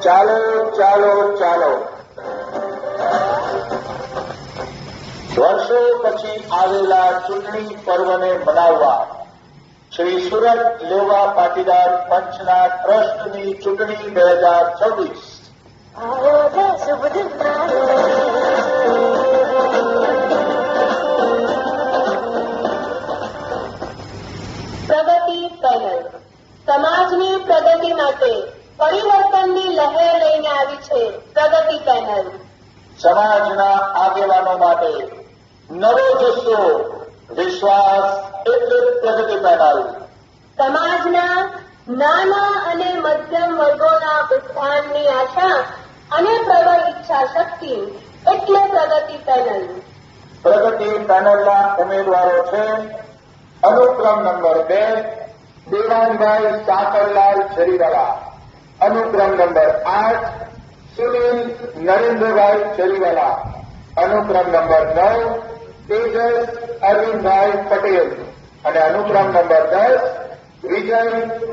ચાલો ચાલો ચાલો, વર્ષો પછી આવેલા ચૂંટણી પર્વને મનાવવા શ્રી સુરત લેવા પાટીદાર પંચના ટ્રસ્ટની ચૂંટણી 2026 પ્રગતિ પેનલ સમાજની પ્રગતિ માટે પરિવર્તનની લહેર લઈને આવી છે. પ્રગતિ પેનલ સમાજના આગેવાનો માટે નવો જુસ્સો, વિશ્વાસ એટલે પ્રગતિ પેનલ. સમાજના નાના અને મધ્યમ વર્ગોના ઉત્થાનની આશા અને પ્રબળ ઈચ્છા શક્તિ એટલે પ્રગતિ પેનલ. પ્રગતિ પેનલના ઉમેદવારો છે અનુક્રમ નંબર 2 દેવાનભાઈ સાકરલાલ છરીવાલા, અનુક્રમ નંબર 8 સુનિલ નરેન્દ્રભાઈ છરીવાલા, અનુક્રમ નંબર 9 તેજસ અરવિંદભાઈ પટેલ અને અનુક્રમ નંબર 10 વિજય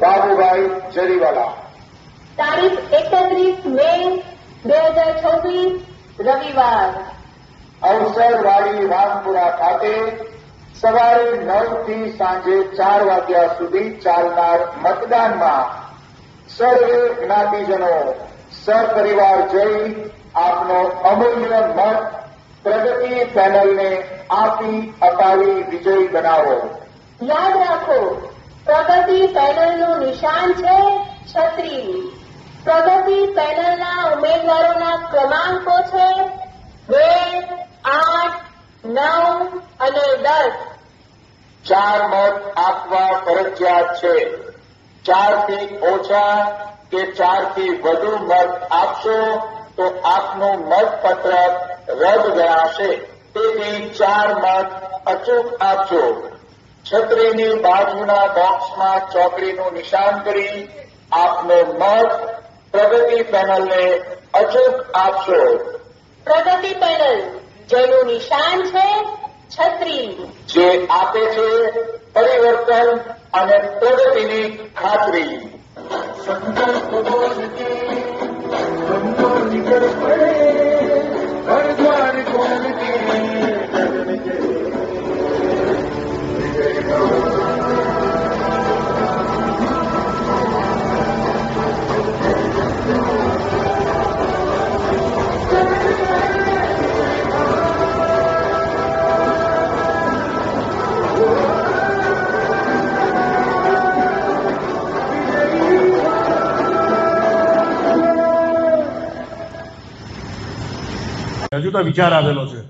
બાબુભાઈ છરીવાલા. તારીખ 31 મે 2026 રવિવાર. અવસરવાડી રામપુરા ખાતે સવારે 9 થી સાંજે 4 વાગ્યા સુધી ચાલનાર મતદાનમાં સર્વે જ્ઞાતિજનો સપરિવાર જઈ આપનો અમૂલ્ય મત પ્રગતિ પેનલને આપી અપાવી વિજયી બનાવો. યાદ રાખો, પ્રગતિ પેનલનું નિશાન છે છત્રી. પ્રગતિ પેનલના ઉમેદવારોના ક્રમાંકો છે 2, 8, 9 અને 10. 4 મત આપવા ફરજિયાત છે. 4 થી ઓછા કે 4 થી વધુ મત આપશો તો આપનું મતપત્રક રદ ગણાશે. તેથી 4 મત અચૂક આપજો. છત્રીની બાજુના બોક્સમાં ચોકડીનું નિશાન કરી આપનો મત પ્રગતિ પેનલને અચૂક આપશો. પ્રગતિ પેનલ જેનું નિશાન છે છત્રી, જે આપે છે પરિવર્તન અને પ્રગતિની ખાતરી. સંકલ્પ બોલકે हमको निकल पड़े हर द्वार खोल के लगन के હજુ તો વિચાર આવેલો છે.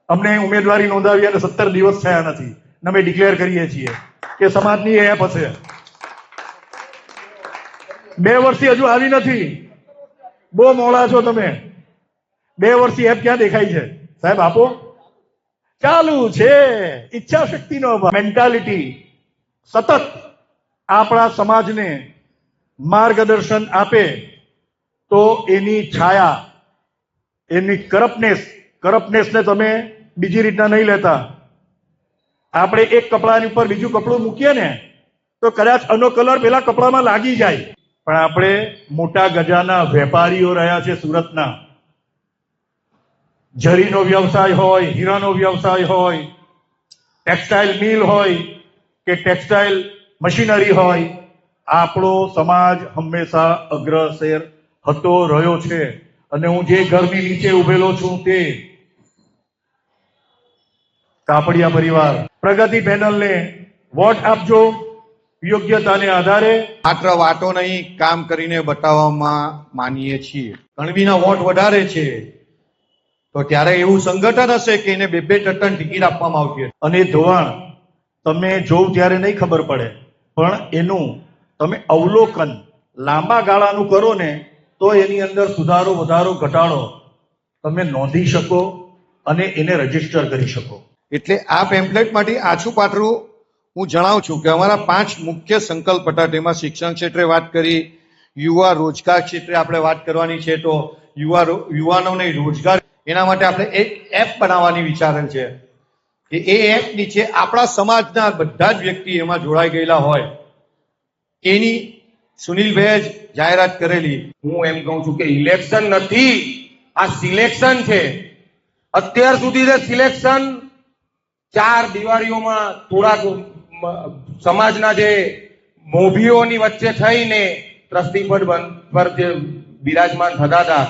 અમને ઉમેદવારી નોંધાવી અને 17 દિવસ થયા નથી. અમે ડિક્લેર કરીએ છીએ કે સમાજની એપ હશે. 2 વર્ષથી હજુ આવી નથી. બહુ મોડા છો તમે. 2 વર્ષથી એપ ક્યાં દેખાય છે સાહેબ? આપો. ચાલુ છે. ઈચ્છા શક્તિનો અભાવ, મેન્ટાલિટી સતત આપણા સમાજને માર્ગદર્શન આપે તો એની છાયા, એની કરપ્ટનેસને તમે બીજી રીતના નહીં લેતા. આપણે એક કપડાની ઉપર બીજું કપડું મૂકીએ ને તો કદાચ આનો કલર પેલા કપડામાં લાગી જાય. પણ આપણે મોટા ગજાના વેપારીઓ રહ્યા છે સુરતના. જરીનો વ્યવસાય હોય, હીરાનો વ્યવસાય હોય, ટેક્સટાઇલ મિલ હોય કે ટેક્સટાઇલ મશીનરી હોય, આપણો સમાજ હંમેશા અગ્રસર હતો, રહ્યો છે. અને હું જે ઘરની નીચે ઉભેલો છું તે કાપડિયા પરિવાર. પ્રગતિ પેનલને વોટ આપજો યોગ્યતાને આધારે. માત્ર વાતો નહીં, કામ કરીને બતાવવામાં માનીએ છીએ. કણવીના વોટ વધારે છે તો ત્યારે એવું સંગઠન હશે કે એને 2-2 ટન ટિકિટ આપવામાં આવતી હશે. અને ધોવાણ તમે જોવ ત્યારે નહીં ખબર પડે, પણ એનું તમે અવલોકન લાંબા ગાળાનું કરો ને તો એની અંદર સુધારો, વધારો, ઘટાડો તમે નોંધી શકો અને એને રજીસ્ટર કરી શકો. એટલે આ પેમ્પલેટ માંથી આછું પાતળું હું જણાવું છું કે અમારા 5 મુખ્ય સંકલ્પ હતા. તેમાં શિક્ષણ ક્ષેત્રે વાત કરી, યુવા રોજગાર ક્ષેત્રે આપણે વાત કરવાની છે, તો યુવાનોને રોજગાર, એના માટે આપણે એક એપ બનાવવાની વિચારેલ છે કે એ એપ નીચે આપણા સમાજના બધા જ વ્યક્તિ એમાં જોડાઈ ગયેલા હોય, એની સુનિલભાઈએ જ જાહેરાત કરેલી. હું એમ કહું છું કે ઇલેક્શન નથી, આ સિલેક્શન છે. અત્યાર સુધી જે સિલેક્શન 4 દિવાળીઓમાં થોડાક સમાજના જે મોભીઓની વચ્ચે થઈને ટ્રસ્ટી પદ પર જે બિરાજમાન થતા હતા,